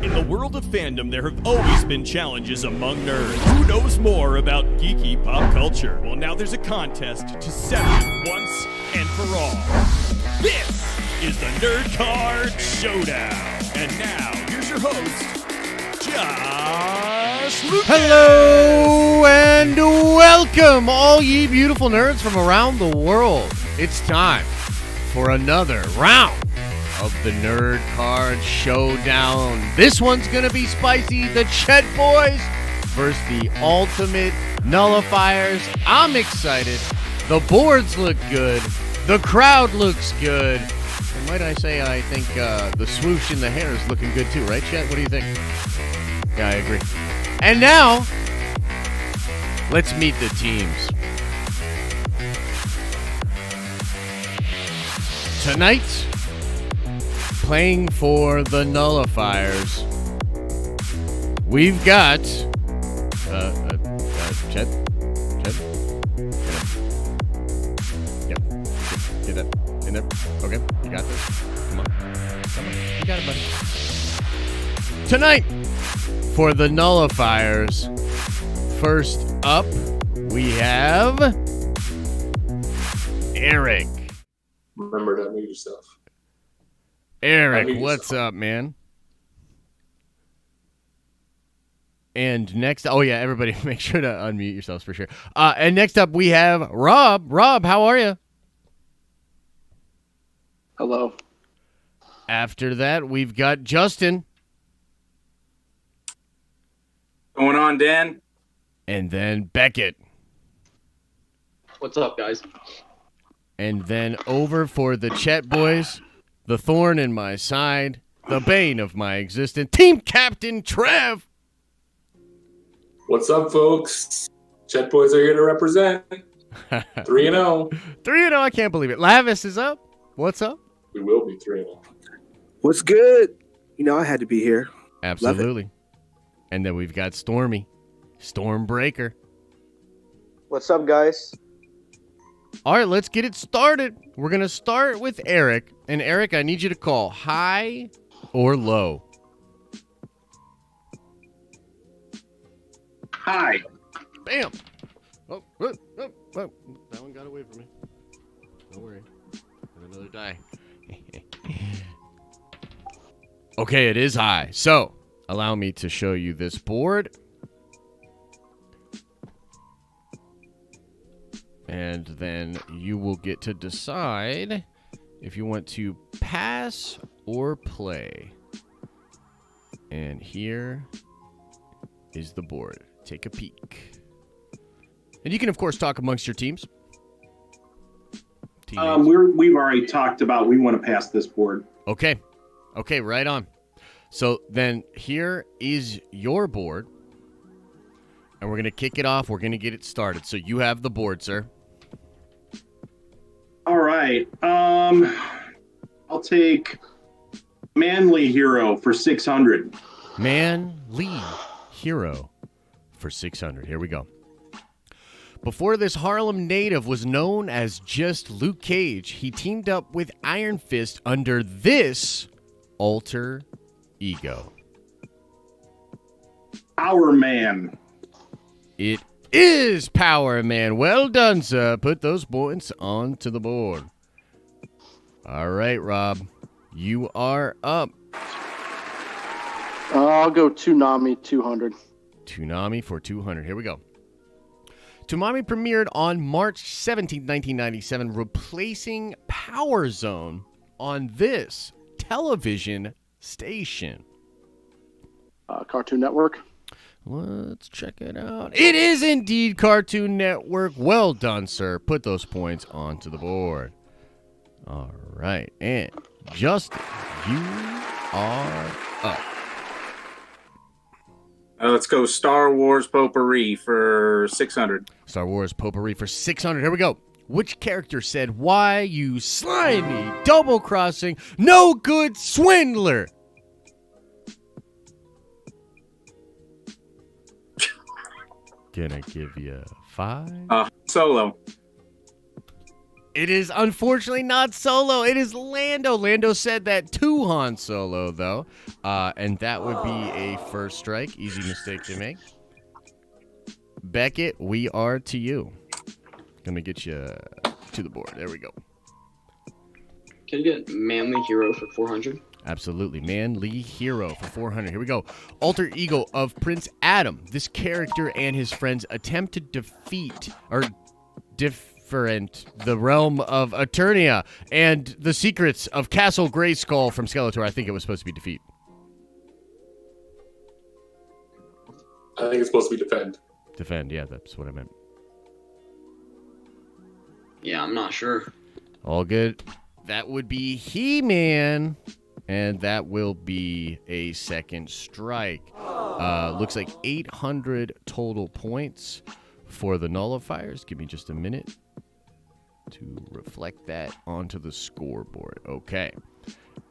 In the world of fandom, there have always been challenges among nerds. Who knows more about geeky pop culture? Well, now there's a contest to settle it once and for all. This is the Nerd Card Showdown. And now, here's your host, Josh Lucas. Hello and welcome, all ye beautiful nerds from around the world. It's time for another round of the Nerd Card Showdown. This one's gonna be spicy. The Chet Boys versus the ultimate Nullifiers. I'm excited. The boards look good. The crowd looks good. And might I say, I think the swoosh in the hair is looking good too, right, Chet? What do you think? Yeah, I agree. And now, let's meet the teams. Tonight, playing for the Nullifiers, we've got Chet. Yep. Get that in there. Okay, you got this. Come on. You got it, buddy. Tonight, for the Nullifiers, first up, we have Eric. Remember to unmute yourself. Eric, what's up, man? And next, oh yeah, everybody make sure to unmute yourselves for sure. And next up we have Rob. Rob, how are you? Hello. After that, we've got Justin. Going on, Dan? And then Beckett. What's up, guys? And then over for the Chet Boys, the thorn in my side, the bane of my existence, Team Captain Trev. What's up, folks? Chet Boys are here to represent. 3-0. 3-0, I can't believe it. Lavis is up. What's up? We will be 3-0. What's good? You know, I had to be here. Absolutely. And then we've got Stormy, Stormbreaker. What's up, guys? All right, let's get it started. We're going to start with Eric. And Eric, I need you to call high or low. Hi. Bam. Oh, that one got away from me. Don't worry. Got another die. Okay, it is high. So, allow me to show you this board. And then you will get to decide if you want to pass or play. And here is the board. Take a peek. And you can, of course, talk amongst your teams. We've already talked about we want to pass this board. Okay. Okay, right on. So then here is your board. And we're going to kick it off. We're going to get it started. So you have the board, sir. All right. I'll take Manly Hero for 600. Manly Hero for 600. Here we go. Before this Harlem native was known as just Luke Cage, he teamed up with Iron Fist under this alter ego. Power Man. It is Power Man. Well done, sir. Put those points onto the board. All right, Rob. You are up. I'll go Toonami 200. Toonami for 200. Here we go. Toonami premiered on March 17, 1997, replacing Power Zone on this television station. Cartoon Network. Let's check it out. It is indeed Cartoon Network. Well done, sir. Put those points onto the board. All right. And Justin, you are up. Let's go Star Wars Potpourri for 600. Star Wars Potpourri for 600. Here we go. Which character said, "Why, you slimy, double-crossing, no good swindler"? Gonna give you 5. Solo. It is unfortunately not Solo. It is Lando. Lando said that to Han Solo, though. And that would be a first strike. Easy mistake to make. Beckett, we are to you. Gonna get you to the board. There we go. Can you get Manly Hero for 400? Absolutely. Manly Hero for 400. Here we go. Alter ego of Prince Adam. This character and his friends attempt to defeat the realm of Eternia and the secrets of Castle Grayskull from Skeletor. I think it was supposed to be defeat. I think it's supposed to be defend. Defend, yeah, that's what I meant. Yeah, I'm not sure. All good. That would be He-Man. And that will be a second strike. Looks like 800 total points for the Nullifiers. Give me just a minute to reflect that onto the scoreboard. Okay.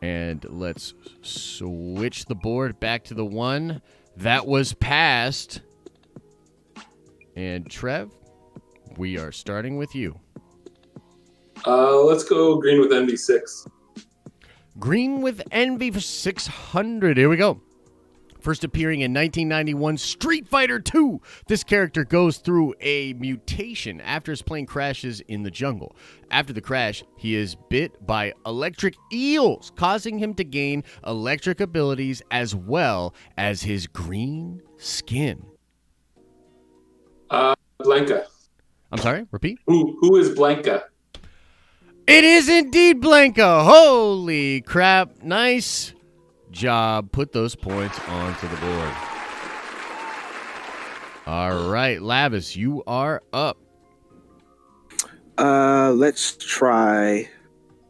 And let's switch the board back to the one that was passed. And Trev, we are starting with you. Let's go green with NV6. Green with Envy for 600. Here we go. First appearing in 1991 Street Fighter II. This character goes through a mutation after his plane crashes in the jungle. After the crash, he is bit by electric eels, causing him to gain electric abilities as well as his green skin. Blanca. I'm sorry, repeat. Who is Blanca? It is indeed Blanca. Holy crap. Nice job. Put those points onto the board. All right, Lavis, you are up. Let's try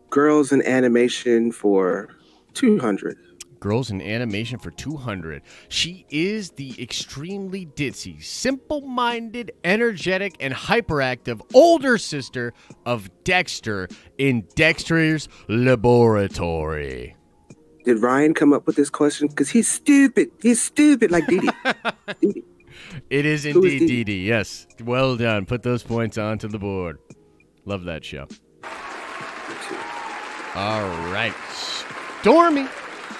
girls in animation for 200. Girls in animation for 200. She is the extremely ditzy, simple-minded, energetic, and hyperactive older sister of Dexter in Dexter's Laboratory. Did Ryan come up with this question? Because he's stupid. He's stupid like Dee Dee. Dee Dee. It is Who is indeed Dee Dee Dee. Yes. Well done. Put those points onto the board. Love that show. All right. Stormy,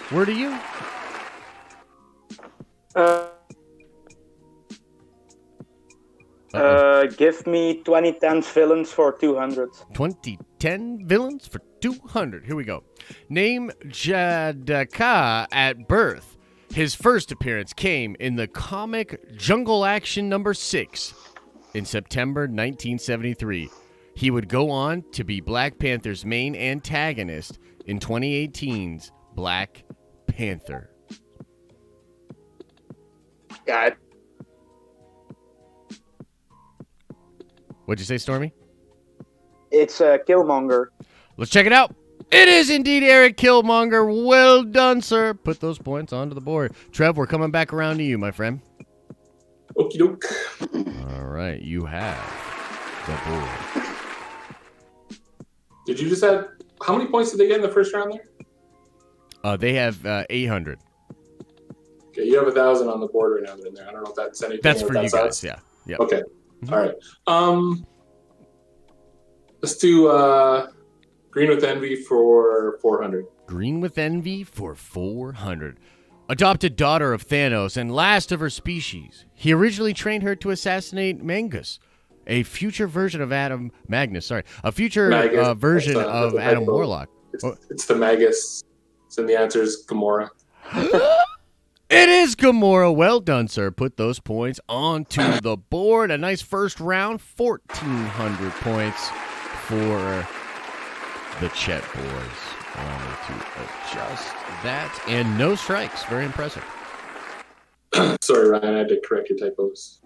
where are you? Give me 2010 villains for 200. 2010 villains for 200. Here we go. Name Jadaka at birth. His first appearance came in the comic Jungle Action number 6 in September 1973. He would go on to be Black Panther's main antagonist in 2018's Black Panther. Yeah. What'd you say, Stormy? It's Killmonger. Let's check it out. It is indeed Eric Killmonger. Well done, sir. Put those points onto the board. Trev, we're coming back around to you, my friend. Okie doke. All right, you have the board. Did you just have, how many points did they get in the first round there? They have 800. Okay, you have 1,000 on the board right now in there. I don't know if that's anything. That's or for if you guys, yeah. Yep. Okay, Mhm. all right. Let's do Green with Envy for 400. Green with Envy for 400. Adopted daughter of Thanos and last of her species. He originally trained her to assassinate Magus, a future version of Adam Magnus. Sorry, a future version of Adam Warlock. It's the Magus. So the answer is Gamora. It is Gamora. Well done, sir. Put those points onto the board. A nice first round. 1,400 points for the Chet Boys. Wanted to adjust that. And no strikes. Very impressive. Sorry, Ryan. I had to correct your typos.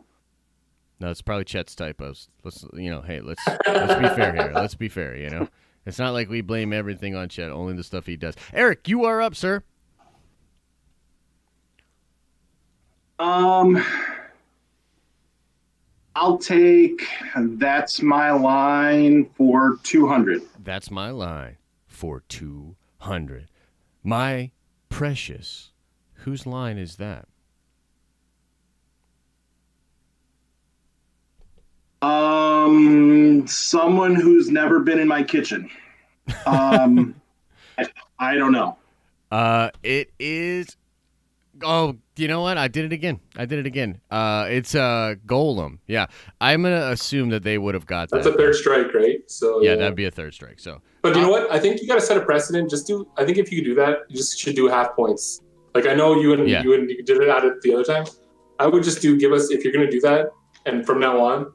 No, it's probably Chet's typos. Let's be fair here. Let's be fair, It's not like we blame everything on Chet, only the stuff he does. Eric, you are up, sir. I'll take That's My Line for 200. That's my line for 200. My precious. Whose line is that? Someone who's never been in my kitchen. I don't know. It is. Oh, you know what? I did it again. It's Golem. Yeah, I'm gonna assume that they would have got that. That's a third strike, right? So yeah, that'd be a third strike. So, but you know what? I think you got to set a precedent. I think if you do that, you just should do half points. Like I know you did it at it the other time. I would just give us if you're gonna do that, and from now on,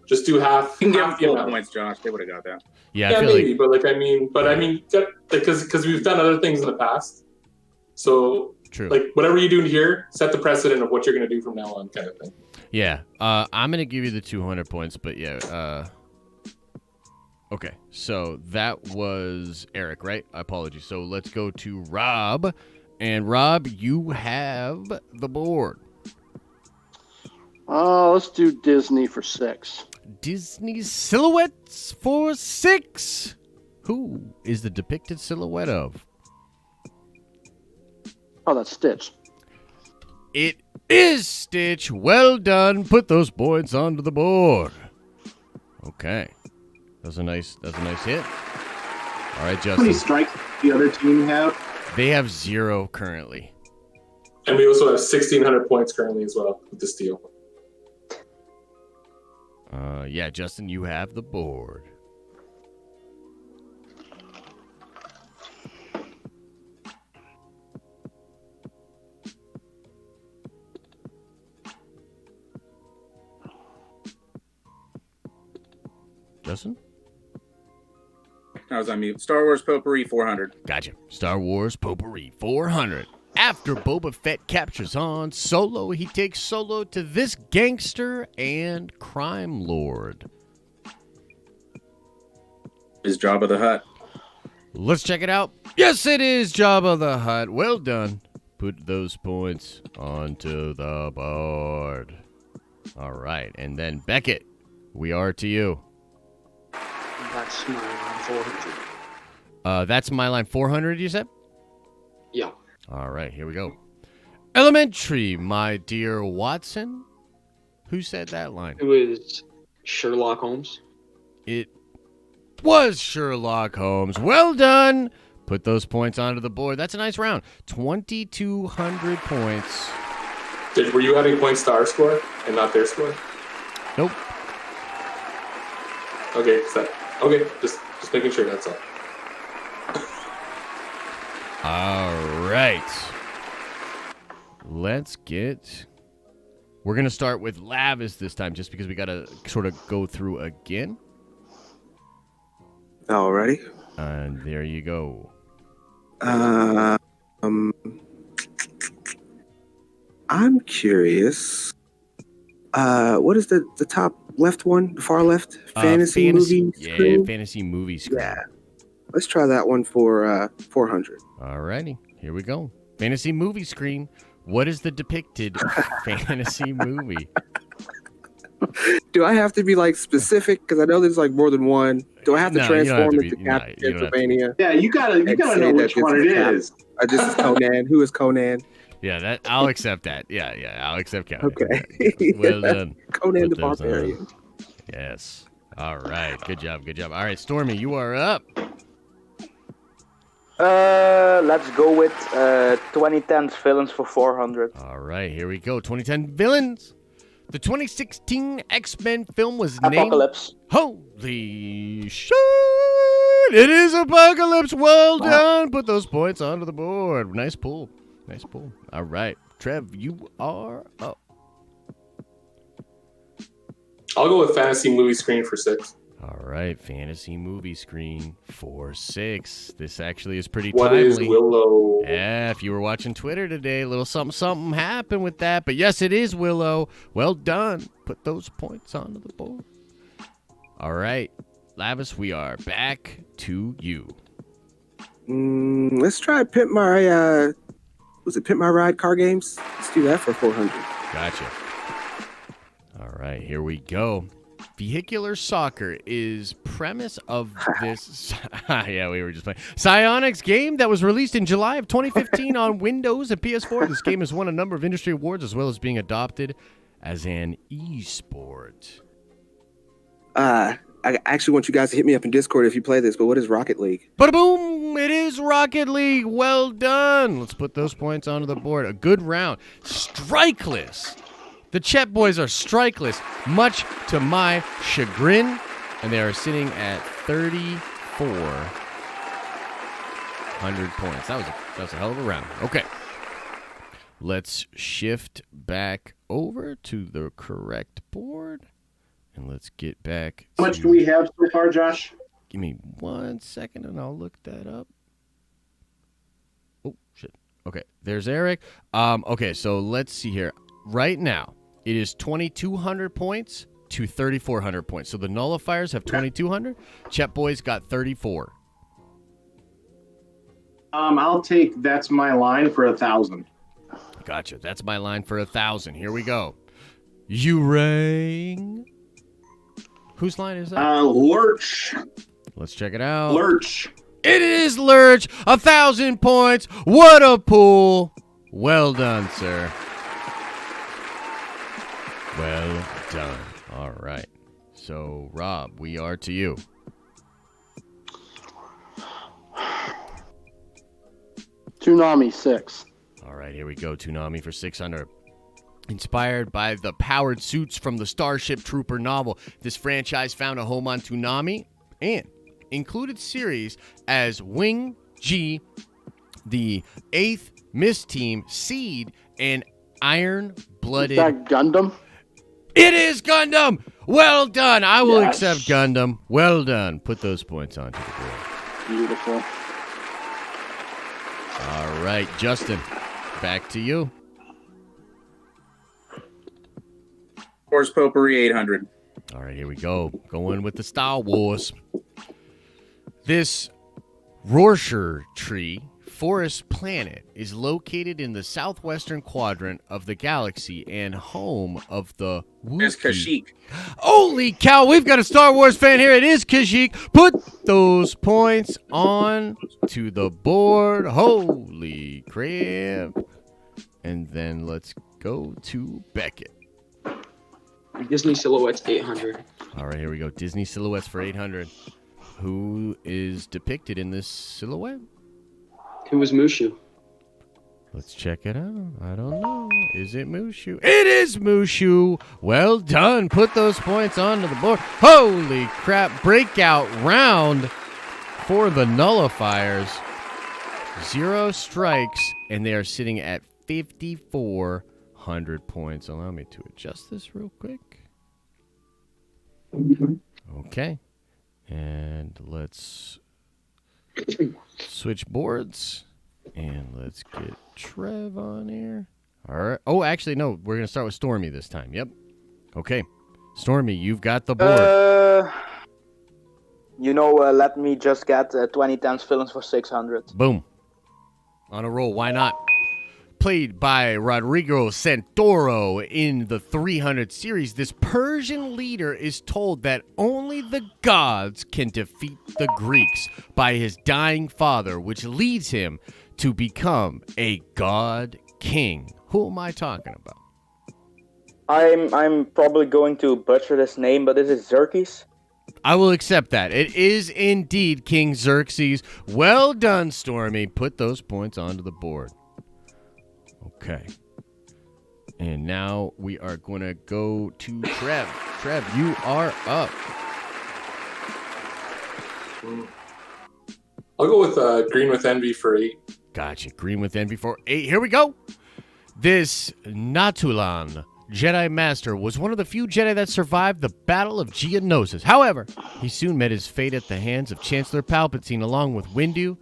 just do half. You can half give the full amount. points, Josh. They would have got that. Yeah, Yeah, I feel maybe, like, but I mean, because we've done other things in the past, so true. like whatever you do here, set the precedent of what you're gonna do from now on, kind of thing. Yeah, I'm gonna give you the 200 points, but yeah. Okay, so that was Eric, right? Apologies. So let's go to Rob, and Rob, you have the board. Let's do Disney for 6. Disney silhouettes for 6. Who is the depicted silhouette of? Oh, that's Stitch. It is Stitch. Well done. Put those points onto the board. Okay. That's a nice hit. All right, How many Justin. strikes does the other team have? They have 0 currently. And we also have 1,600 points currently as well with this deal. Yeah, Justin, you have the board. Justin? I was on mute. Star Wars Potpourri 400. Gotcha. Star Wars Potpourri 400. After Boba Fett captures Han Solo, he takes Solo to this gangster and crime lord. is Jabba the Hutt. Let's check it out. Yes, it is Jabba the Hutt. Well done. Put those points onto the board. All right, and then Beckett, we are to you. That's my line 400. That's my line 400, you said? Yeah. All right, here we go. Elementary, my dear Watson. Who said that line? It was Sherlock Holmes. It was Sherlock Holmes. Well done. Put those points onto the board. That's a nice round. 2,200 points. Were you adding points to our score and not their score? Nope. Okay, just making sure, that's all. All right. We're going to start with Lavis this time just because we got to sort of go through again. Alrighty. And there you go. I'm curious. What is the top left one? The far left? Fantasy movie screen? Yeah, fantasy movie screen. Yeah. Let's try that one for 400. Alrighty. Here we go. Fantasy movie screen. What is the depicted fantasy movie? Do I have to be like specific? Because I know there's like more than one. Do I have to transform into Captain Pennsylvania? Yeah, you gotta know which one it is. This is Conan. Who is Conan? Yeah, I'll accept that. Yeah, I'll accept Conan. Okay. Well done. Conan Put the those Barbarian. on. Yes. All right. Good job. All right, Stormy, you are up. Let's go with 2010's villains for 400. All right, here we go. 2010 villains. The 2016 X-Men film was Apocalypse. named... Holy shit! It is Apocalypse. Well done. Put those points onto the board. Nice pull. All right. Trev, you are up. I'll go with fantasy movie screen for 6. All right. Fantasy movie screen for 6. This actually is pretty What timely. is Willow? Yeah, if you were watching Twitter today, a little something happened with that. But yes, it is Willow. Well done. Put those points onto the board. All right. Lavis, we are back to you. Let's try Pimp My... was it Pimp My Ride car games? Let's do that for 400. Gotcha. All right, here we go. Vehicular Soccer is premise of this... yeah, we were just playing. Psyonix game that was released in July of 2015 on Windows and PS4. This game has won a number of industry awards as well as being adopted as an e-sport. I actually want you guys to hit me up in Discord if you play this, but what is Rocket League? Bada boom! It is Rocket League. Well done. Let's put those points onto the board. A good round. Strikeless. The Chet Boys are strikeless, much to my chagrin, and they are sitting at 3,400 points. That was a hell of a round. Okay. Let's shift back over to the correct board. And let's get back. How much do we have so far, Josh? Give me 1 second and I'll look that up. Oh, shit. Okay, there's Eric. Okay, so let's see here. Right now, it is 2,200 points to 3,400 points. So the Nullifiers have 2,200. Chet Boys got 34. I'll take That's My Line for 1,000. Gotcha. That's my line for 1,000. Here we go. You rang. Whose line is that? Lurch. Let's check it out. Lurch. It is Lurch. 1,000 points. What a pull. Well done, sir. Well done. All right. So, Rob, we are to you. Toonami 6. All right, here we go. Toonami for 600. Inspired by the powered suits from the Starship Trooper novel, this franchise found a home on Toonami and included series as Wing, G, the 8th Mist Team, Seed, and Iron-Blooded... Is that Gundam? It is Gundam! Well done! I will accept Gundam. Well done. Put those points onto the board. Beautiful. All right, Justin, back to you. Horse Potpourri 800. All right, here we go. Going with the Star Wars. This Rorschach tree forest planet is located in the southwestern quadrant of the galaxy and home of the It's Wookiee. Kashyyyk. Holy cow, we've got a Star Wars fan here. It is Kashyyyk. Put those points on to the board. Holy crap. And then let's go to Beckett. Disney Silhouettes 800. All right, here we go. Disney Silhouettes for 800. Who is depicted in this silhouette? Who was Mushu? Let's check it out. I don't know. Is it Mushu? It is Mushu. Well done. Put those points onto the board. Holy crap. Breakout round for the Nullifiers. 0 strikes, and they are sitting at 5,400 points. Allow me to adjust this real quick. Okay. And let's switch boards. And let's get Trev on here. All right. Oh, actually, no. We're going to start with Stormy this time. Yep. Okay. Stormy, you've got the board. Let me just get 2010's villains for 600. Boom. On a roll. Why not? Played by Rodrigo Santoro in the 300 series, this Persian leader is told that only the gods can defeat the Greeks by his dying father, which leads him to become a god king. Who am I talking about? I'm probably going to butcher this name, but this is Xerxes. I will accept that. It is indeed King Xerxes. Well done, Stormy. Put those points onto the board. Okay. And now we are going to go to Trev. Trev, you are up. I'll go with Green with Envy for 8. Gotcha. Green with Envy for 8. Here we go. This Nautolan Jedi Master was one of the few Jedi that survived the Battle of Geonosis. However, he soon met his fate at the hands of Chancellor Palpatine along with Windu,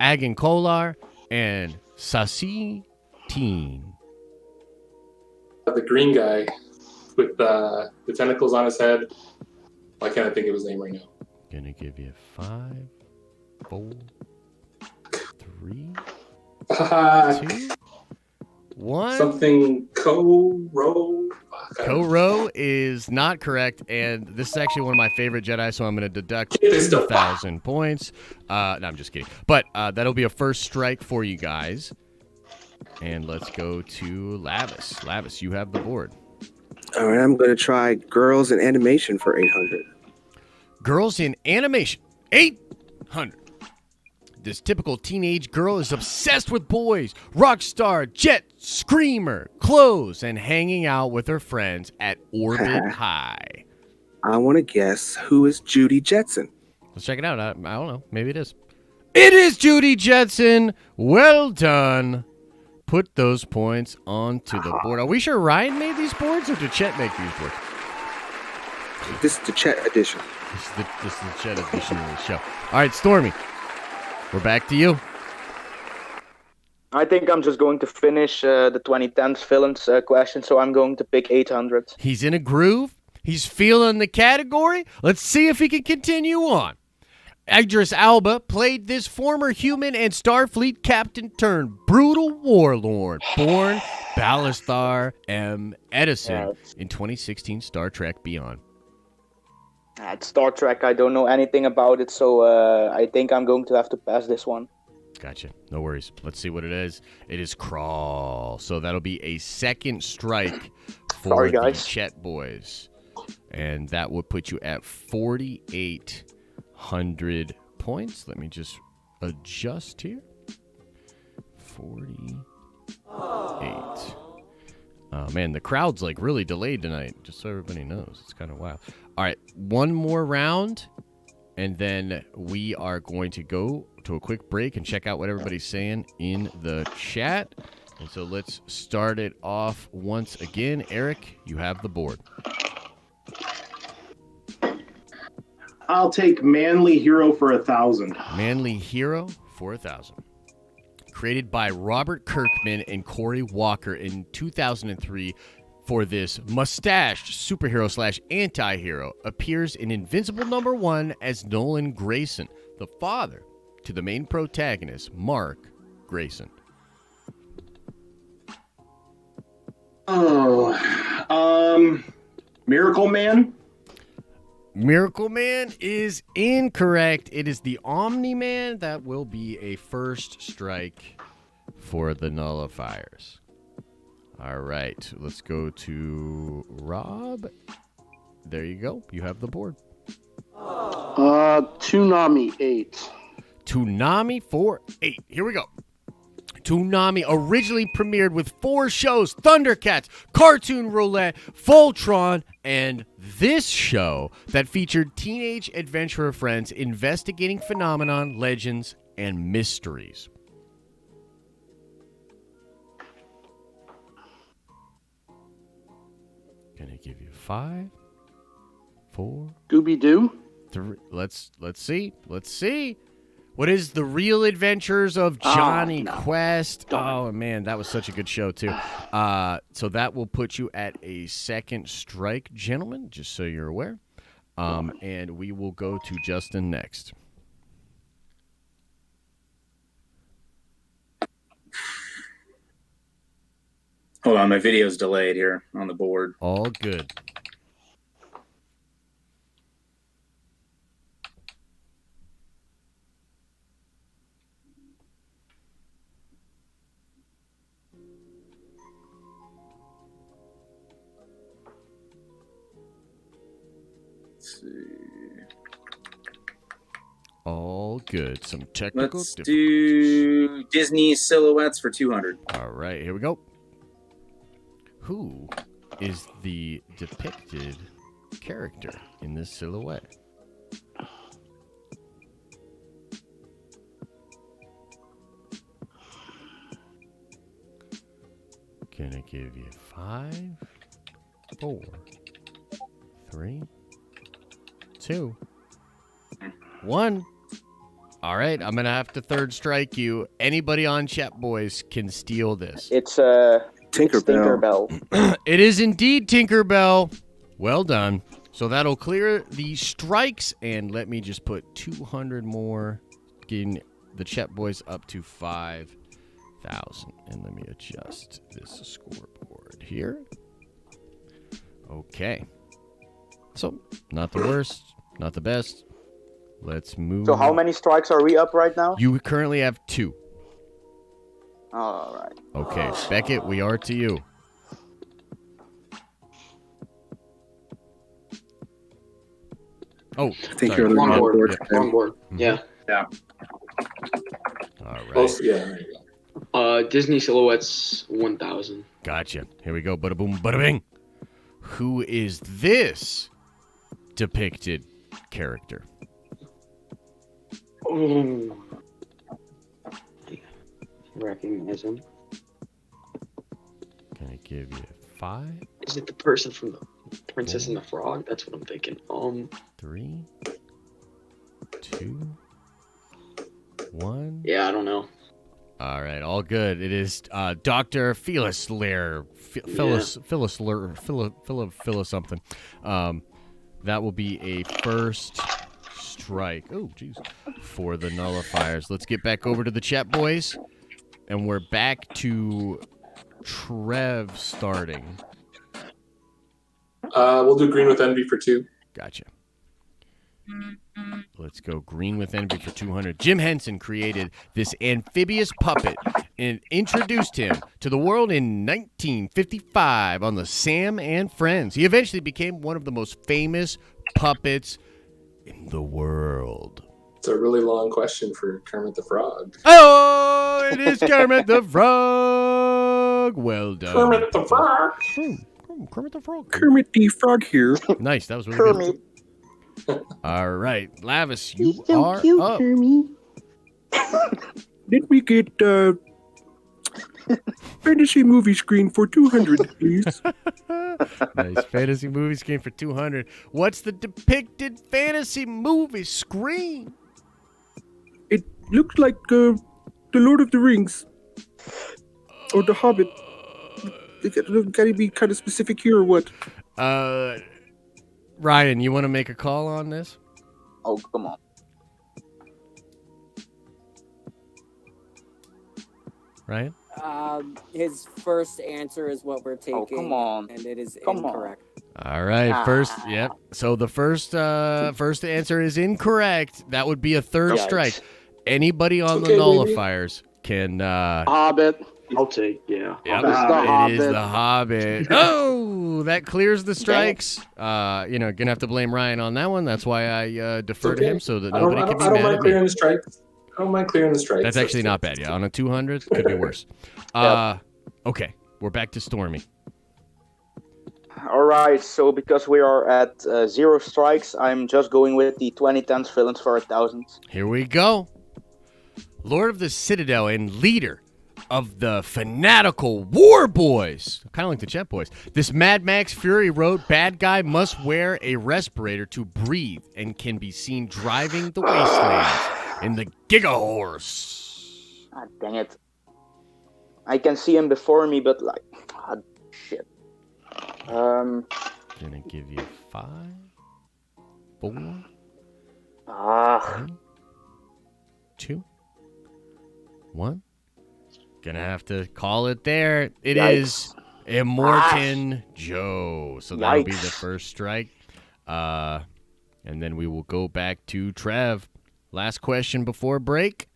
Agen Kolar, and Saesee Tiin. The green guy with the tentacles on his head. Why can't I think of his name right now? Gonna give you 5, 4, 3, 2, 1. Something Ko-Ro. Ko-Ro is not correct, and this is actually one of my favorite Jedi, so I'm going to deduct Kit Fisto. 2,000 points. No, I'm just kidding. But that'll be a first strike for you guys. And let's go to Lavis. Lavis, you have the board. All right, I'm going to try Girls in Animation for 800. Girls in Animation, 800. This typical teenage girl is obsessed with boys, rock star, jet, screamer, clothes, and hanging out with her friends at Orbit High. I want to guess who is Judy Jetson. Let's check it out. I don't know. Maybe it is. It is Judy Jetson. Well done. Put those points onto the board. Are we sure Ryan made these boards, or did Chet make these boards? This is the Chet edition. This is the Chet edition of the show. All right, Stormy. We're back to you. I think I'm just going to finish the 2010's villains question, so I'm going to pick 800. He's in a groove. He's feeling the category. Let's see if he can continue on. Idris Elba played this former human and Starfleet captain turned brutal warlord, born Balthazar M. Edison in 2016 Star Trek Beyond. It's Star Trek. I don't know anything about it, so I think I'm going to have to pass this one. Gotcha. No worries. Let's see what it is. It is Crawl. So that'll be a second strike for the Chet Boys. And that would put you at 4,800 points. Let me just adjust here. 48. Oh, man, the crowd's like really delayed tonight, just so everybody knows. It's kind of wild. All right, one more round, and then we are going to go to a quick break and check out what everybody's saying in the chat. And so let's start it off once again. Eric, you have the board. I'll take Manly Hero for 1,000. Manly Hero for 1,000. Created by Robert Kirkman and Corey Walker in 2003 for this mustached superhero slash anti-hero appears in Invincible #1 as Nolan Grayson, the father to the main protagonist, Mark Grayson. Miracle Man? Miracle Man is incorrect. It is the Omni-Man. That will be a first strike for the Nullifiers. All right, let's go to Rob. There you go. You have the board. Toonami 8. Toonami for 8. Here we go. Toonami originally premiered with 4 shows: Thundercats, Cartoon Roulette, Voltron, and this show that featured teenage adventurer friends investigating phenomenon, legends, and mysteries. Gonna give you 5, 4, Scooby-Doo. 3. Let's see. What is The Real Adventures of Johnny Quest? Oh, man, that was such a good show, too. So that will put you at a second strike, gentlemen, just so you're aware. And we will go to Justin next. Hold on, my video's delayed here on the board. All good. All good. Some technical Let's do Disney silhouettes for 200. All right, here we go. Who is the depicted character in this silhouette? Gonna give you 5, 4, 3, 2, 1. All right, I'm gonna have to third strike you. Anybody on Chet Boys can steal this. It's Tinkerbell. It is indeed Tinkerbell. Well done. So that'll clear the strikes, and let me just put 200 more, getting the Chet Boys up to 5,000. And let me adjust this scoreboard here. Okay. So, not the worst, not the best. Let's move. So how many strikes are we up right now? You currently have 2. All right. Okay, Beckett, we are to you. Oh, I think sorry. you're on the Wrong board. board. Wrong board. Yeah. All right. Oh, yeah, there you go. Disney silhouettes 1000. Gotcha. Here we go. Bada boom, bada bing. Who is this depicted character? Oh. Recognize him. Gonna give you 5, Is it the person from the Princess and the Frog? That's what I'm thinking. 3, 2, 1. Yeah, I don't know. All right, all good. It is Dr. Phyllis Lair. Phyllis something. That will be a first strike. Oh, jeez. For the Nullifiers. Let's get back over to the Chat Boys. And we're back to Trev starting. We'll do green with envy for 2. Gotcha. Let's go green with envy for 200. Jim Henson created this amphibious puppet and introduced him to the world in 1955 on the Sam and Friends. He eventually became one of the most famous puppets in the world. It's a really long question for Kermit the Frog. Oh, it is Kermit the Frog. Well done. Kermit the Frog. Kermit the Frog. Kermit the Frog here. Nice. That was really good. All right, Lavis, you are up. Did we get fantasy movie screen for 200, please? Nice fantasy movie screen for 200. What's the depicted fantasy movie screen? It looks like the Lord of the Rings or the Hobbit. Gotta be kind of specific here or what? Ryan, you want to make a call on this? Oh, come on. Ryan? His first answer is what we're taking. Oh, come on. And it is Come incorrect. All right, first, yep. So the first answer is incorrect. That would be a third strike. Anybody on the nullifiers can. Hobbit. I'll take, yeah. Yep. It is the Hobbit. Oh, that clears the strikes. Gonna have to blame Ryan on that one. That's why I defer to him so that nobody can be mad at me. I don't mind clearing the strikes. That's actually not bad. Yeah, on a 200, could be worse. Okay, we're back to Stormy. All right, so because we are at 0 strikes, I'm just going with the 2010s villains for 1,000. Here we go. Lord of the Citadel and leader of the fanatical war boys, kind of like the Chet Boys. This Mad Max Fury Road bad guy must wear a respirator to breathe and can be seen driving the wastelands in the Giga Horse. Ah, dang it. I can see him before me, but shit. Gonna give you 5, 4, 3, 2, 1. Gonna have to call it there. It is Immortan Joe. So that'll be the first strike. And then we will go back to Trev. Last question before break.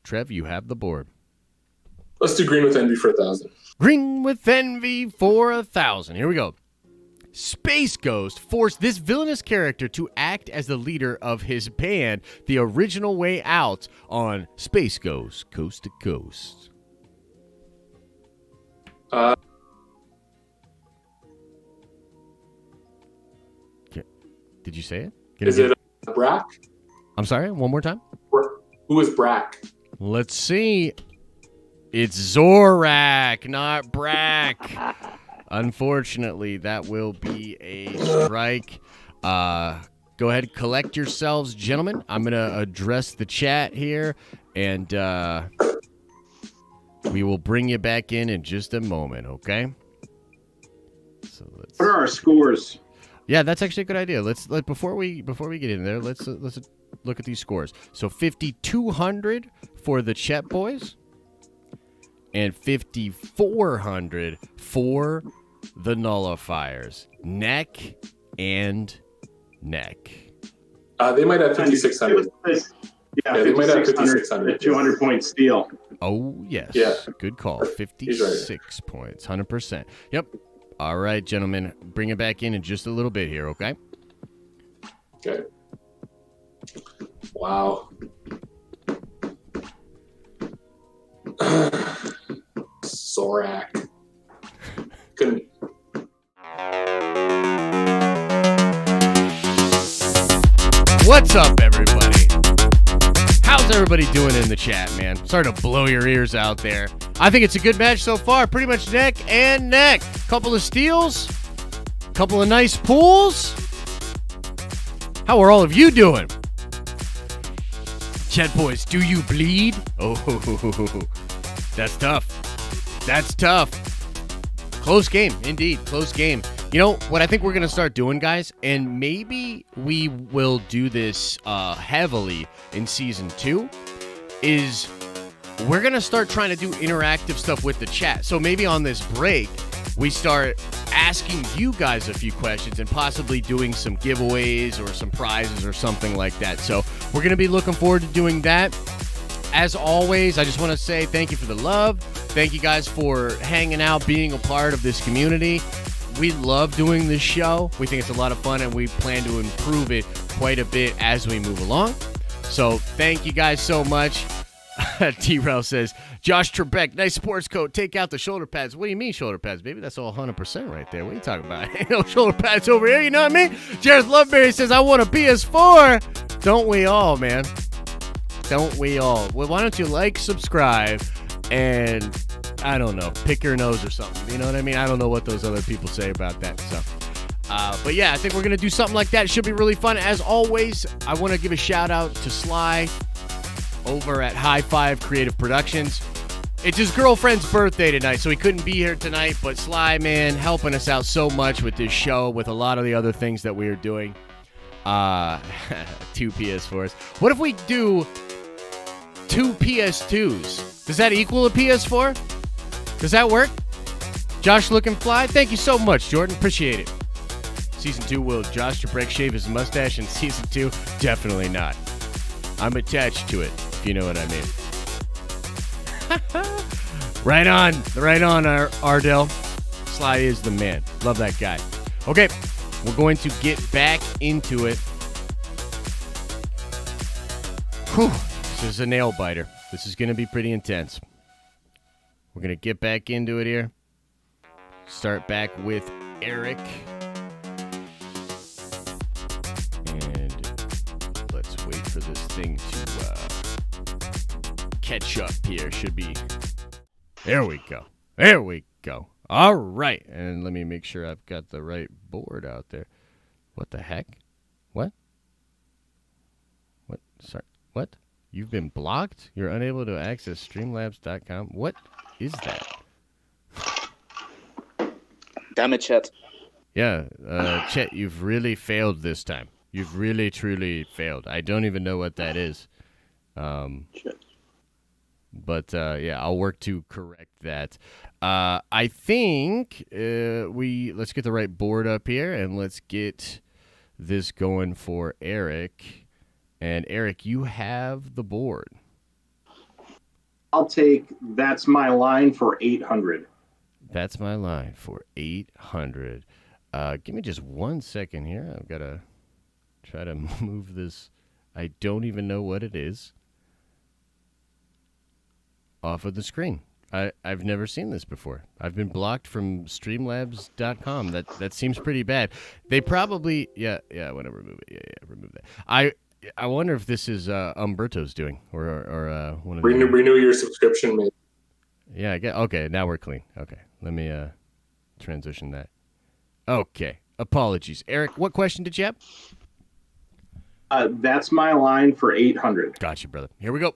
Trev, you have the board. Let's do Green with Envy for 1,000. Green with Envy for 1,000. Here we go. Space Ghost forced this villainous character to act as the leader of his band, The Original Way Out, on Space Ghost Coast to Coast. Did you say it? Is it Brack? I'm sorry, one more time? Who is Brack? Let's see. It's Zorak, not Brack. Unfortunately, that will be a strike. Go ahead, collect yourselves, gentlemen. I'm going to address the chat here, and we will bring you back in just a moment, okay? So let's. What are our scores? Yeah, that's actually a good idea. Before we get in there, let's look at these scores. So 5,200 for the Chet Boys, and 5,400 for the Nullifiers. Neck and neck. They might have 5,600. Yeah, they might have 5,600. 200-point steal. Oh, yes. Yeah. Good call. 56 points. 100%. Yep. All right, gentlemen. Bring it back in just a little bit here, okay? Okay. Wow. Zorak. Couldn't. What's up, everybody? How's everybody doing in the chat, man? Sorry to blow your ears out there. I think it's a good match so far. Pretty much neck and neck. Couple of steals. Couple of nice pulls. How are all of you doing? Chet Boys, do you bleed? Oh, that's tough. That's tough. Close game, indeed. Close game. You know, what I think we're going to start doing, guys, and maybe we will do this heavily in Season 2, is we're going to start trying to do interactive stuff with the chat. So maybe on this break, we start asking you guys a few questions and possibly doing some giveaways or some prizes or something like that. So we're going to be looking forward to doing that. As always, I just want to say thank you for the love. Thank you guys for hanging out, being a part of this community. We love doing this show. We think it's a lot of fun, and we plan to improve it quite a bit as we move along. So thank you guys so much. T-Rel says, Josh Trebek, nice sports coat. Take out the shoulder pads. What do you mean shoulder pads, baby? That's all 100% right there. What are you talking about? Ain't no shoulder pads over here. You know what I mean? Jared Loveberry says, I want a PS4. Don't we all, man? Don't we all? Well, why don't you like, subscribe, and I don't know, pick your nose or something. You know what I mean? I don't know what those other people say about that stuff. But yeah, I think we're going to do something like that. It should be really fun. As always, I want to give a shout out to Sly over at High Five Creative Productions. It's his girlfriend's birthday tonight, so he couldn't be here tonight. But Sly, man, helping us out so much with this show, with a lot of the other things that we are doing. 2 PS4s. What if we do 2 PS2s? Does that equal a PS4? Does that work? Josh looking fly? Thank you so much, Jordan. Appreciate it. Season 2, will Josh Jabrek shave his mustache in Season 2? Definitely not. I'm attached to it, if you know what I mean. Right on, Ardell. Sly is the man. Love that guy. Okay, we're going to get back into it. Whew, this is a nail biter. This is going to be pretty intense. We're going to get back into it here. Start back with Eric. And let's wait for this thing to catch up here. Should be. There we go. There we go. All right. And let me make sure I've got the right board out there. What the heck? What? What? Sorry. What? You've been blocked? You're unable to access streamlabs.com? What is that? Damn it, Chet. Yeah, Chet, you've really failed this time. You've really, truly failed. I don't even know what that is. But, yeah, I'll work to correct that. I think let's get the right board up here, and let's get this going for Eric. And, Eric, you have the board. I'll take That's My Line for 800. That's my line for 800. Give me just 1 second here. I've got to try to move this. I don't even know what it is. Off of the screen. I've never seen this before. I've been blocked from streamlabs.com. That seems pretty bad. They probably, I want to remove it. Yeah, remove that. I wonder if this is Umberto's doing or one of the renew your subscription, mate. Yeah, I get. Okay, now we're clean. Okay, let me transition that. Okay, apologies, Eric. What question did you have? That's my line for 800. Gotcha, brother. Here we go.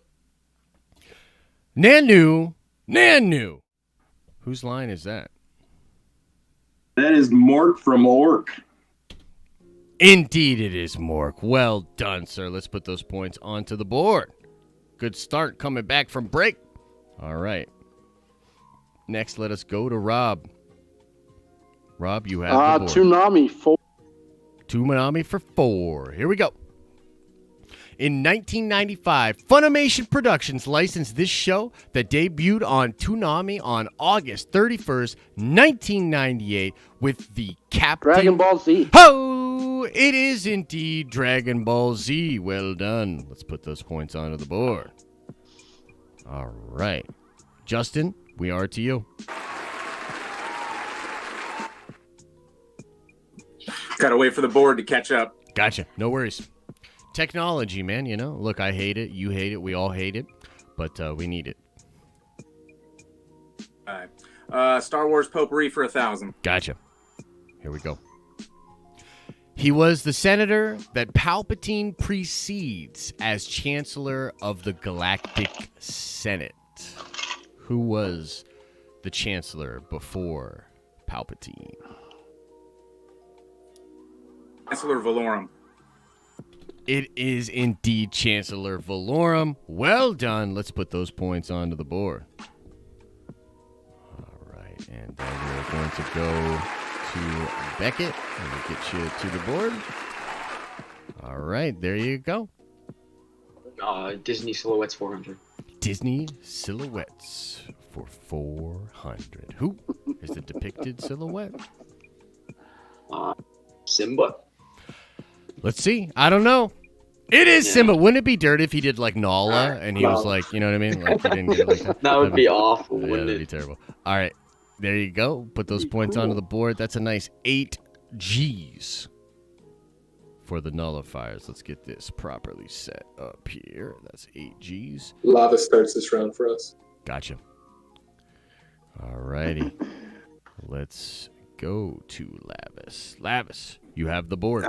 Nanu. Whose line is that? That is Mork from Ork. Indeed, it is Mork. Well done, sir. Let's put those points onto the board. Good start coming back from break. All right. Next, let us go to Rob. Rob, you have the board. Toonami 4. Toonami for 4. Here we go. In 1995, FUNimation Productions licensed this show that debuted on Toonami on August 31st, 1998 with the Captain... Dragon Ball Z. Oh, it is indeed Dragon Ball Z. Well done. Let's put those points onto the board. All right. Justin, we are to you. Gotta wait for the board to catch up. Gotcha. No worries. Technology, man, you know. Look, I hate it. You hate it. We all hate it. But we need it. All right. Star Wars Potpourri for 1,000. Gotcha. Here we go. He was the senator that Palpatine precedes as Chancellor of the Galactic Senate. Who was the Chancellor before Palpatine? Chancellor Valorum. It is indeed Chancellor Valorum. Well done. Let's put those points onto the board. All right. And then we're going to go to Beckett. Let me get you to the board. All right. There you go. Disney Silhouettes 400. Disney Silhouettes for 400. Who is the depicted silhouette? Simba. Let's see. I don't know. It is Simba. Wouldn't it be dirty if he did like Nala and he was like, you know what I mean? Like he didn't get it like that. That would be awful, Yeah, wouldn't that'd be terrible. All right. There you go. Put those points onto the board. That's a nice 8 G's for the nullifiers. Let's get this properly set up here. That's 8 G's. Lava starts this round for us. Gotcha. All righty. Let's go to Lavis. Lavis, you have the board.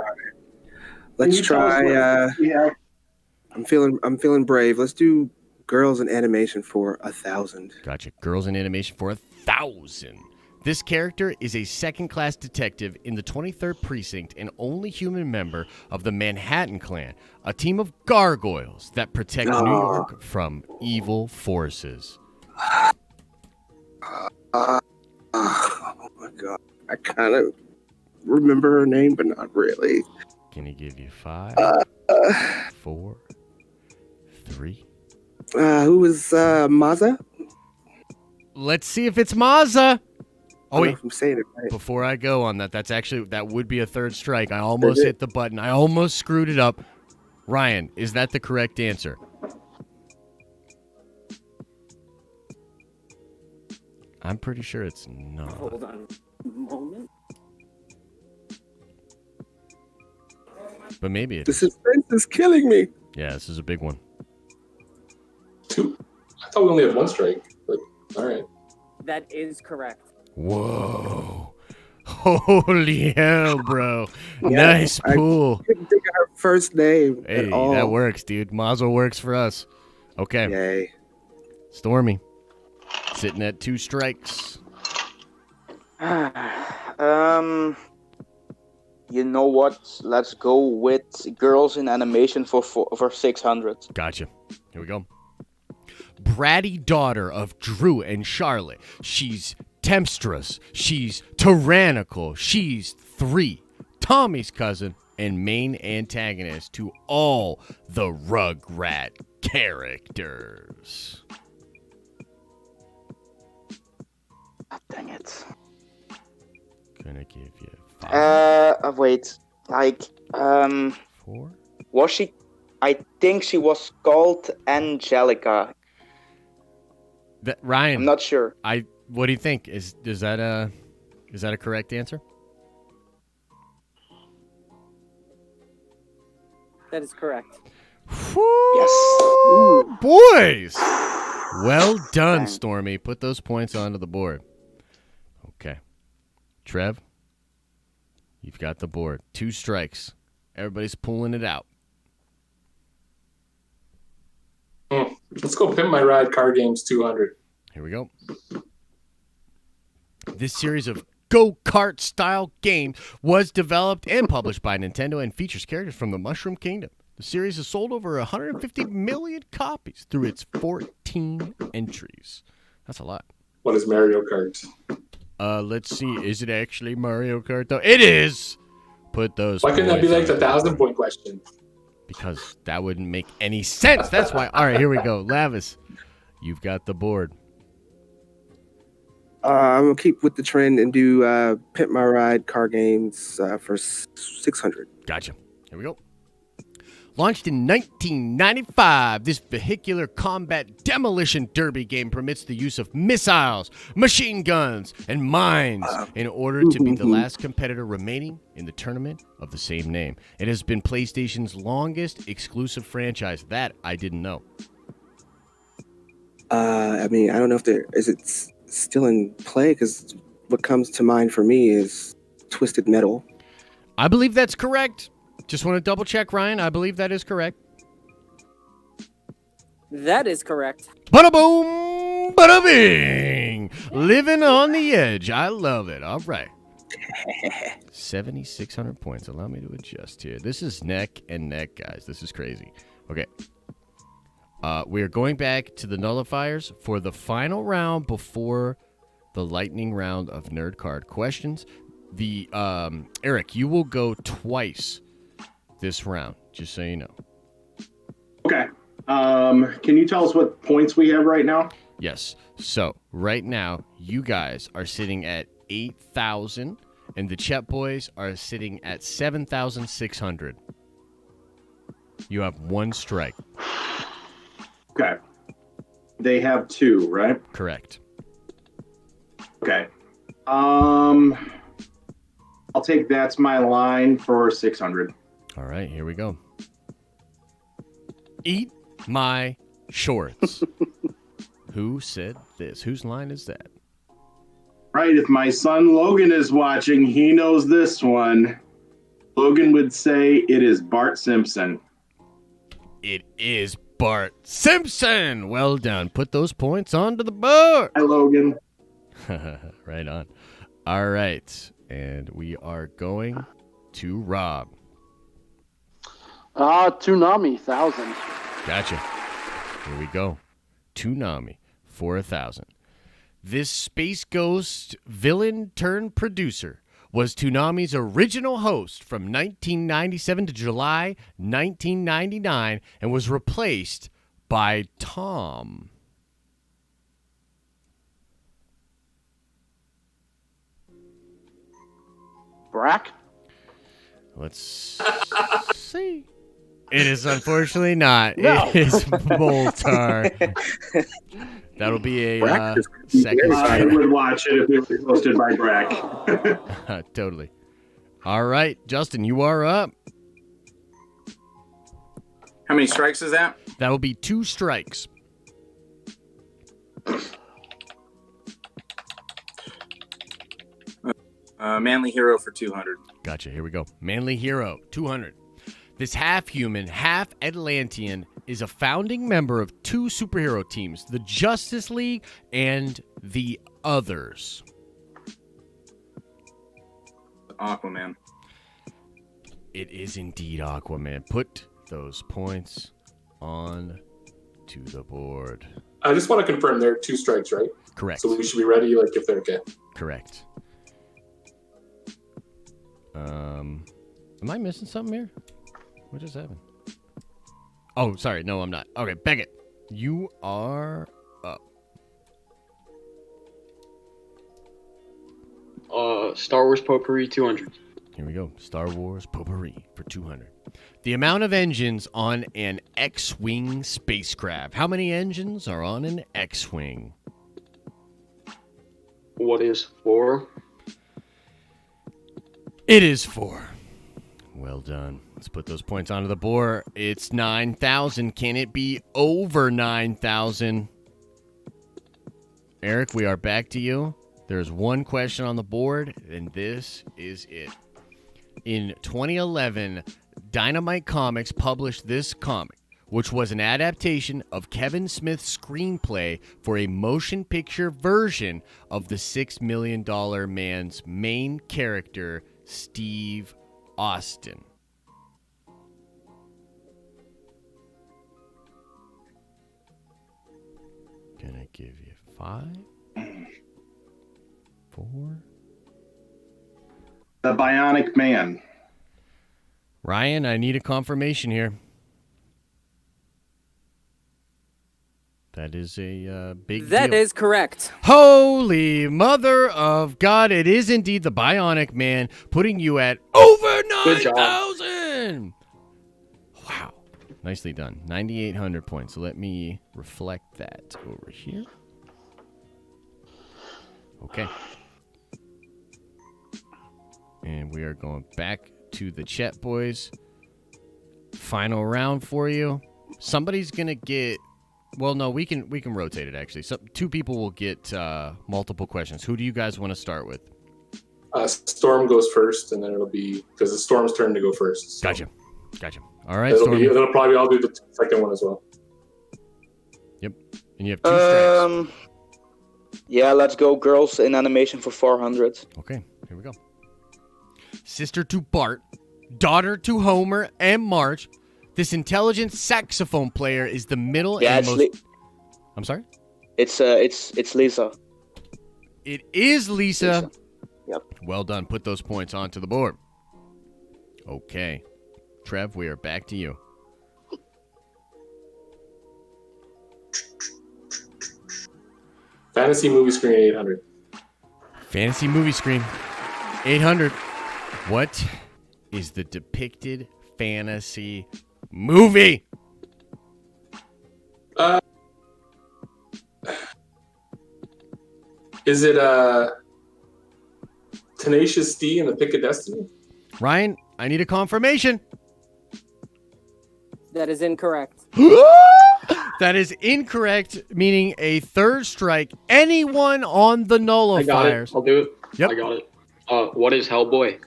Let's try. I'm feeling brave. Let's do Girls in animation for 1,000. Gotcha. Girls in animation for 1,000. This character is a second-class detective in the 23rd Precinct and only human member of the Manhattan Clan, a team of gargoyles that protect New York from evil forces. Oh my god. I kind of remember her name, but not really. Can he give you 5, 4, 3? Who was Maza? Let's see if it's Maza. Oh, wait. I'm saying it right. Before I go on that would be a third strike. I almost hit the button. I almost screwed it up. Ryan, is that the correct answer? I'm pretty sure it's not. Hold on a moment. But maybe it The suspense is killing me. Yeah, this is a big one. 2? I thought we only had 1 strike. But all right. That is correct. Whoa. Holy hell, bro. Yeah, Nice pool. I couldn't think of her first name Hey, at all. that works, dude. Mazel works for us. Okay. Yay. Stormy. Sitting at 2 strikes. You know what? Let's go with girls in animation for 600. Gotcha. Here we go. Bratty daughter of Drew and Charlotte. She's tempestuous. She's tyrannical. She's 3. Tommy's cousin and main antagonist to all the Rugrat characters. Oh, dang it. Gonna give you 5. Wait. 4. Was she? I think she was called Angelica. Ryan, I'm not sure. What do you think? Is that a correct answer? That is correct. Yes. Ooh, boys. Well done, Stormy. Put those points onto the board. Okay. Trev, you've got the board. 2 strikes. Everybody's pulling it out. Let's go Pimp My Ride Card Games 200. Here we go. This series of go-kart-style games was developed and published by Nintendo and features characters from the Mushroom Kingdom. The series has sold over 150 million copies through its 14 entries. That's a lot. What is Mario Kart? Let's see. Is it actually Mario Kart, though? It is! Put those Why couldn't that be like the on. 1,000-point question? Because that wouldn't make any sense. That's why. All right, here we go. Lavis, you've got the board. I'm going to keep with the trend and do Pimp My Ride car games for 600. Gotcha. Here we go. Launched in 1995, this vehicular combat demolition derby game permits the use of missiles, machine guns, and mines in order to be the last competitor remaining in the tournament of the same name. It has been PlayStation's longest exclusive franchise. That I didn't know. I mean, I don't know if is it still in play, because what comes to mind for me is Twisted Metal. I believe that's correct. Just want to double check, Ryan. I believe that is correct. That is correct. Bada boom, bada bing. Living on the edge. I love it. All right. 7,600 points. Allow me to adjust here. This is neck and neck, guys. This is crazy. Okay. We are going back to the nullifiers for the final round before the lightning round of nerd card questions. The Eric, you will go twice this round, just so you know. Okay. Can you tell us what points we have right now? Yes. So right now, you guys are sitting at 8,000, and the Chet Boys are sitting at 7,600. You have 1 strike. Okay. They have 2, right? Correct. Okay. I'll take That's My Line for 600. All right, here we go. Eat my shorts. Who said this? Whose line is that? Right, if my son Logan is watching, he knows this one. Logan would say it is Bart Simpson. It is Bart Simpson. Well done. Put those points onto the board. Hi, Logan. Right on. All right. And we are going to Rob. Toonami 1000. Gotcha. Here we go. Toonami for 1,000. This Space Ghost villain turned producer was Toonami's original host from 1997 to July 1999 and was replaced by Tom. Brack? Let's see. It is unfortunately not. No. It is Moltar. That'll be a second. I would watch it if it was hosted by Brack. Totally. All right, Justin, you are up. How many strikes is that? That will be 2 strikes. Manly hero for 200. Gotcha. Here we go. Manly hero, 200. This half-human, half-Atlantean is a founding member of 2 superhero teams, the Justice League and the Others. Aquaman. It is indeed Aquaman. Put those points on to the board. I just want to confirm there are 2 strikes, right? Correct. So we should be ready, like, if they're okay. Correct. Am I missing something here? What just happened? Oh, sorry. No, I'm not. Okay, Beckett, you are up. Star Wars Potpourri 200. Here we go. Star Wars Potpourri for 200. The amount of engines on an X-Wing spacecraft. How many engines are on an X-Wing? What is 4? It is 4. Well done. Let's put those points onto the board. It's 9,000. Can it be over 9,000? Eric, we are back to you. There's one question on the board, and this is it. In 2011, Dynamite Comics published this comic, which was an adaptation of Kevin Smith's screenplay for a motion picture version of the $6 Million Man's main character, Steve Austin. Can I give you 5? 4? The Bionic Man. Ryan, I need a confirmation here. That is a big deal. That is correct. Holy mother of God. It is indeed the Bionic Man, putting you at over 9,000. Wow. Nicely done. 9,800 points. So let me reflect that over here. Okay. And we are going back to the Chet Boys. Final round for you. Somebody's going to get... Well, no, we can rotate it, actually. So 2 people will get multiple questions. Who do you guys want to start with? Storm goes first, and then it'll be... Because it's Storm's turn to go first. So. Gotcha. All right, Storm. It'll probably I'll do the second one as well. Yep. And you have 2 strikes. Yeah, let's go girls in animation for 400. Okay, here we go. Sister to Bart, daughter to Homer and Marge, this intelligent saxophone player is the middle and most... I'm sorry? It's Lisa. It is Lisa. Yep. Well done. Put those points onto the board. Okay. Trev, we are back to you. Fantasy movie screen 800. Fantasy movie screen 800. What is the depicted fantasy movie? Is it Tenacious D and the Pick of Destiny? Ryan, I need a confirmation. That is incorrect. That is incorrect, meaning a 3rd strike. Anyone on the nullifiers? I got it. I'll do it. Yep. I got it. What is Hellboy?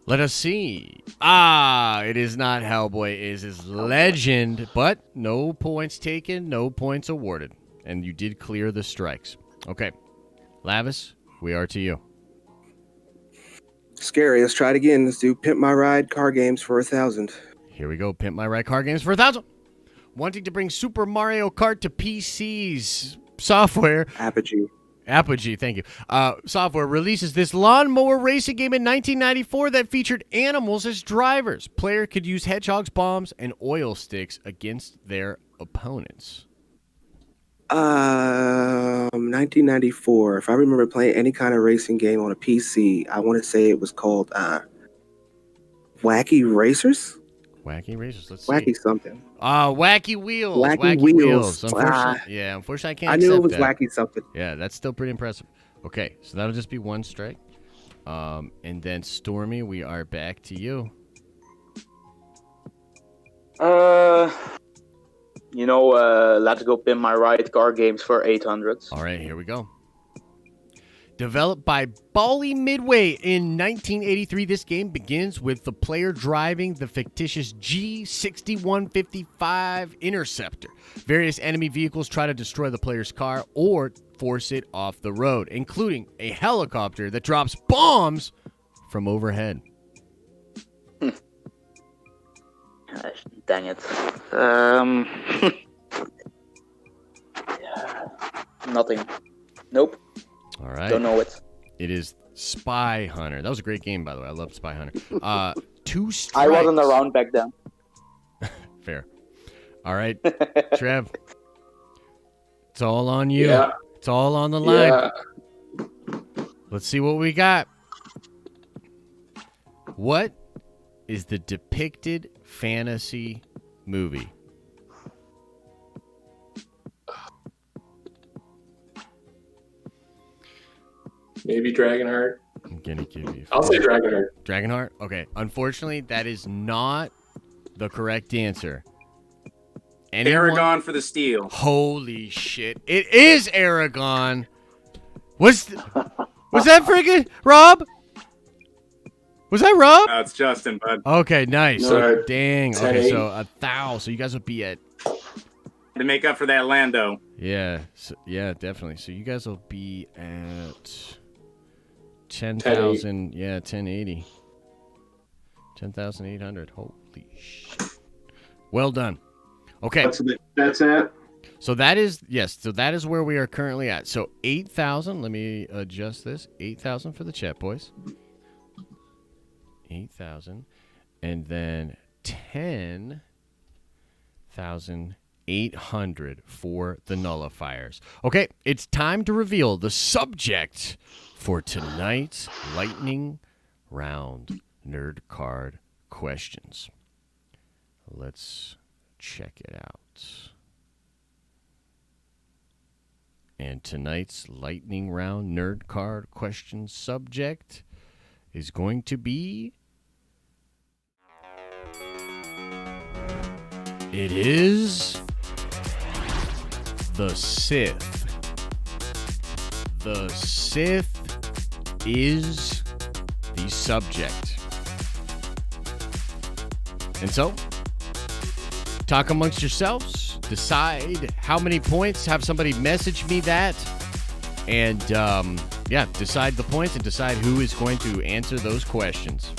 Let us see. It is not Hellboy. It is Legend, but no points taken, no points awarded. And you did clear the strikes. Okay. Lavis, we are to you. Scary. Let's try it again. Let's do Pimp My Ride car games for 1,000. Here we go. Pimp My Ride car games for 1,000. Wanting to bring Super Mario Kart to PCs software. Apogee, thank you. Software releases this lawnmower racing game in 1994 that featured animals as drivers. Player could use hedgehogs, bombs, and oil sticks against their opponents. 1994. If I remember playing any kind of racing game on a PC, I want to say it was called Wacky Racers. Wacky Racers. Let's see. Wacky something. Wacky Wheels. Wacky Wheels. Unfortunately, I can't. I knew it was that. Wacky something. Yeah, that's still pretty impressive. Okay, so that'll just be one strike. And then Stormy, we are back to you. Let's go Pimp My Ride car games for 800. All right, here we go. Developed by Bally Midway in 1983, this game begins with the player driving the fictitious G6155 Interceptor. Various enemy vehicles try to destroy the player's car or force it off the road, including a helicopter that drops bombs from overhead. Dang it. Nothing. Nope. All right. Don't know it. It is Spy Hunter. That was a great game, by the way. I love Spy Hunter. 2 strikes. I wasn't around back then. Fair. All right, Trev. It's all on you. Yeah. It's all on the line. Yeah. Let's see what we got. What is the depicted fantasy movie? Maybe Dragonheart. I'm gonna give you. I'll say Dragonheart. Dragonheart? Okay. Unfortunately, that is not the correct answer. Aragon for the steal. Holy shit. It is Aragon. Was that friggin' Rob? Was that Rob? No, it's Justin, bud. Okay, nice. No, dang. Okay, so 1,000. So you guys would be at. To make up for that Lando. Yeah. Yeah, definitely. So you guys will be at 10,000. Yeah, 1080. 10,800. Holy shit. Well done. Okay. That's it. So that is, yes, so that is where we are currently at. So 8,000. Let me adjust this. 8,000 for the Chet Boys. 8,000. And then 10,800 for the Nullifiers. Okay, it's time to reveal the subject for tonight's lightning round nerd card questions. Let's check it out. And tonight's lightning round nerd card question subject is going to be... It is... the Sith. The Sith is the subject. And so, talk amongst yourselves, decide how many points, have somebody message me that, and decide the points and decide who is going to answer those questions.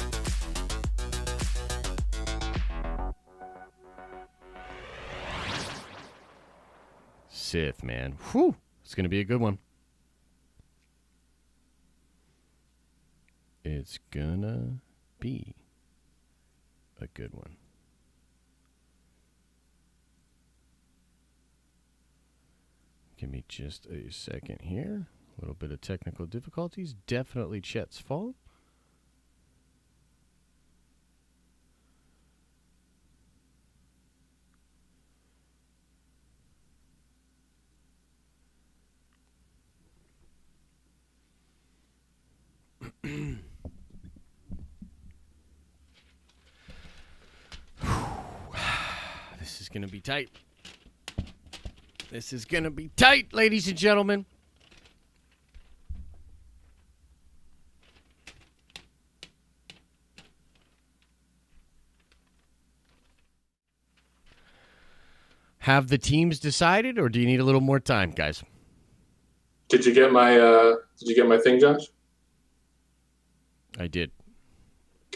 Sith, man. Whew. It's going to be a good one. It's gonna be a good one. Give me just a second here. A little bit of technical difficulties. Definitely Chet's fault. This is going to be tight. This is going to be tight, ladies and gentlemen. Have the teams decided, or do you need a little more time, guys? Did you get my thing, Josh? I did.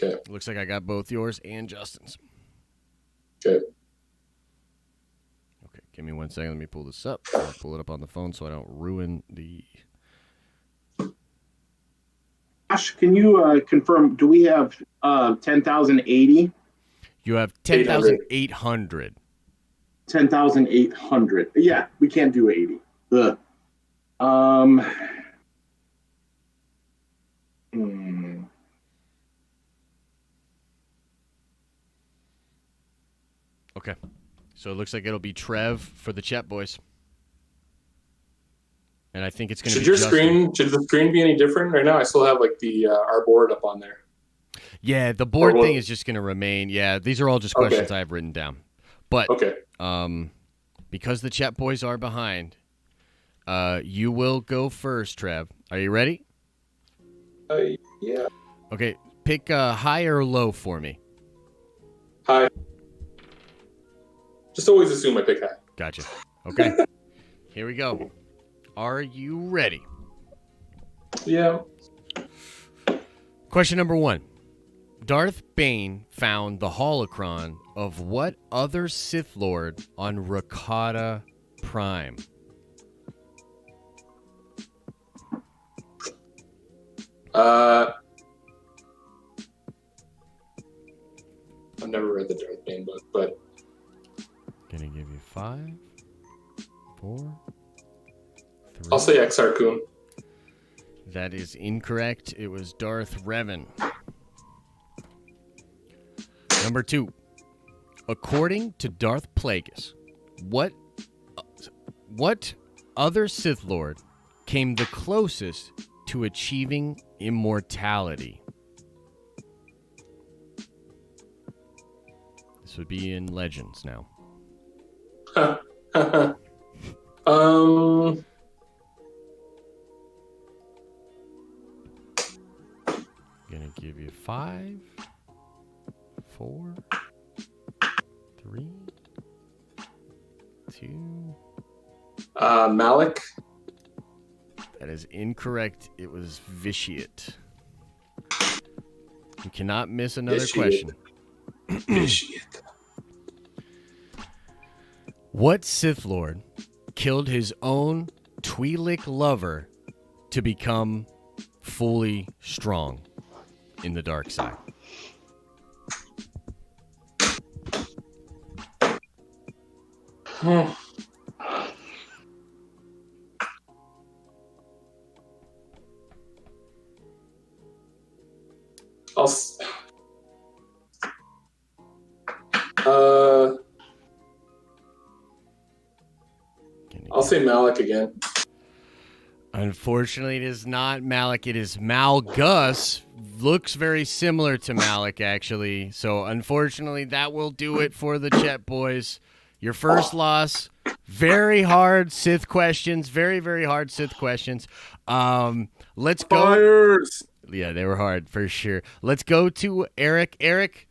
Okay. Looks like I got both yours and Justin's. Okay. Okay, give me 1 second. Let me pull this up. I'll pull it up on the phone so I don't ruin the... Josh, can you confirm, do we have 10,080? You have 10,800. 10,800. Yeah, we can't do 80. Ugh. Okay. So it looks like it'll be Trev for the Chet Boys. And I think it's going to be Should the screen be any different? Right now I still have like the our board up on there. Yeah, the board thing is just going to remain. Yeah, these are all just questions I have written down. But because the Chet Boys are behind, you will go first, Trev. Are you ready? Yeah. Okay, pick high or low for me. High. Just always assume I pick high. Gotcha. Okay. Here we go. Are you ready? Yeah. Question number 1. Darth Bane found the holocron of what other Sith Lord on Rakata Prime? I've never read the Darth Bane book, but Gonna give you 5, 4, 3. I'll say Exar Kun. That is incorrect. It was Darth Revan. Number 2. According to Darth Plagueis, what other Sith Lord came the closest to achieving immortality? This would be in Legends now. Gonna give you 5, 4, 3, 2. Malik. That is incorrect. It was Vitiate. You cannot miss another question. Vitiate. What Sith Lord killed his own Twi'lek lover to become fully strong in the dark side? I'll say Malik again. Unfortunately, it is not Malik. It is Malgus. Looks very similar to Malik, actually. So, unfortunately, that will do it for the Chet Boys. Your first loss. Very hard Sith questions. Very, very hard Sith questions. Let's go. Fires. Yeah, they were hard for sure. Let's go to Eric. Eric,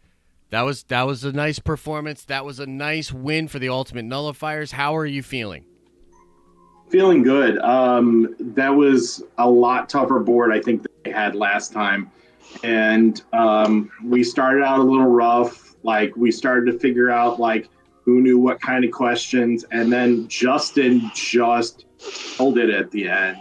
that was a nice performance. That was a nice win for the Ultimate Nullifiers. How are you feeling? Feeling good. That was a lot tougher board, I think, than they had last time. And we started out a little rough. Like, we started to figure out, like, who knew what kind of questions. And then Justin just held it at the end.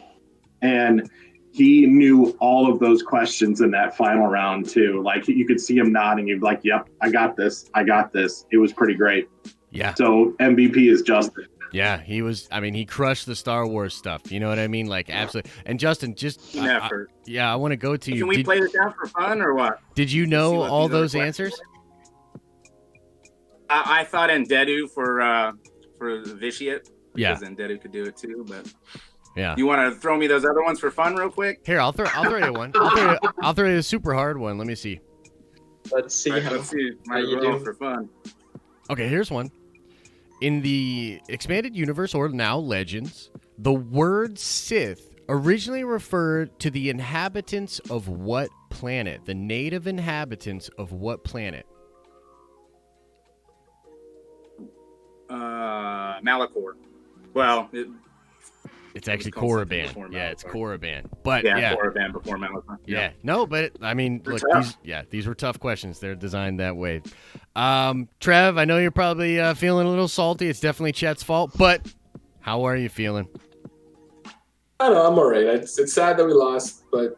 And he knew all of those questions in that final round, too. Like, you could see him nodding. He'd be like, yep, I got this. I got this. It was pretty great. Yeah. So MVP is Justin. Yeah, he was. I mean, he crushed the Star Wars stuff. You know what I mean? Like, absolutely. And Justin, just I want to go to you. Can we play this out for fun or what? Did you know all those answers? I thought Ndedu for Vitiate. Yeah, because Ndedu could do it too. But yeah, you want to throw me those other ones for fun, real quick? Here, I'll throw you one. I'll throw you a super hard one. Let me see. Let's see how you do for fun. Okay, here's one. In the expanded universe, or now Legends, the word Sith originally referred to the inhabitants of what planet? The native inhabitants of what planet? Naboo. Malachor. Well, it's actually called Korriban. Yeah, it's Korriban. But yeah, Korriban before Malachor. Yeah. No, but I mean, look, these were tough questions. They're designed that way. Trev, I know you're probably feeling a little salty. It's definitely Chet's fault, but how are you feeling? I don't know, I'm all right. It's sad that we lost, but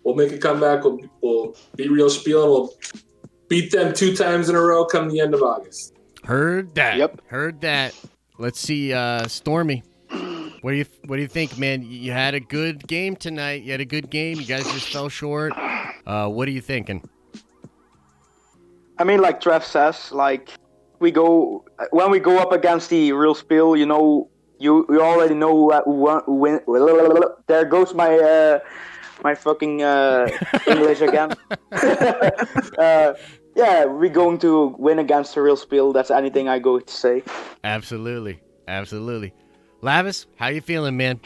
we'll make a comeback. We'll beat Real Spiel, and we'll beat them 2 times in a row come the end of August. Heard that. Yep. Heard that. Let's see, Stormy. What do you think, man? You had a good game tonight. You had a good game. You guys just fell short. What are you thinking? I mean, like Trev says, like when we go up against the Real Spiel, you know, you already know who win. There goes my fucking English again. Yeah, we're going to win against the Real Spiel. That's anything I go to say. Absolutely. Lavis, how you feeling, man?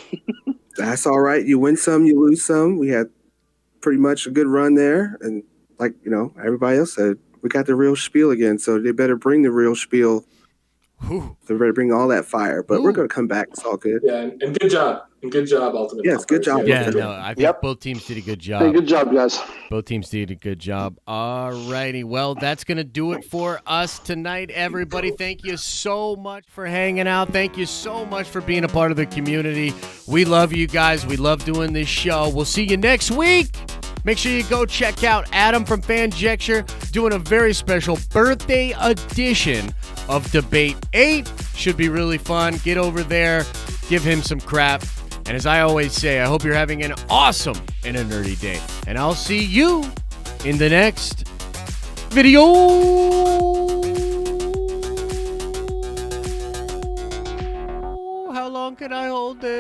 That's all right. You win some, you lose some. We had pretty much a good run there. And like, you know, everybody else said, we got the Real Spiel again. So they better bring the Real Spiel. They better bring all that fire. But we're going to come back. It's all good. Yeah, and good job. And good job, Ultimate. Yes, good job. Yeah, no, I think both teams did a good job. Hey, good job, guys. Both teams did a good job. All righty. Well, that's going to do it for us tonight, everybody. Thank you so much for hanging out. Thank you so much for being a part of the community. We love you guys. We love doing this show. We'll see you next week. Make sure you go check out Adam from Fanjecture doing a very special birthday edition of Debate 8. Should be really fun. Get over there. Give him some crap. And as I always say, I hope you're having an awesome and a nerdy day. And I'll see you in the next video. How long can I hold this?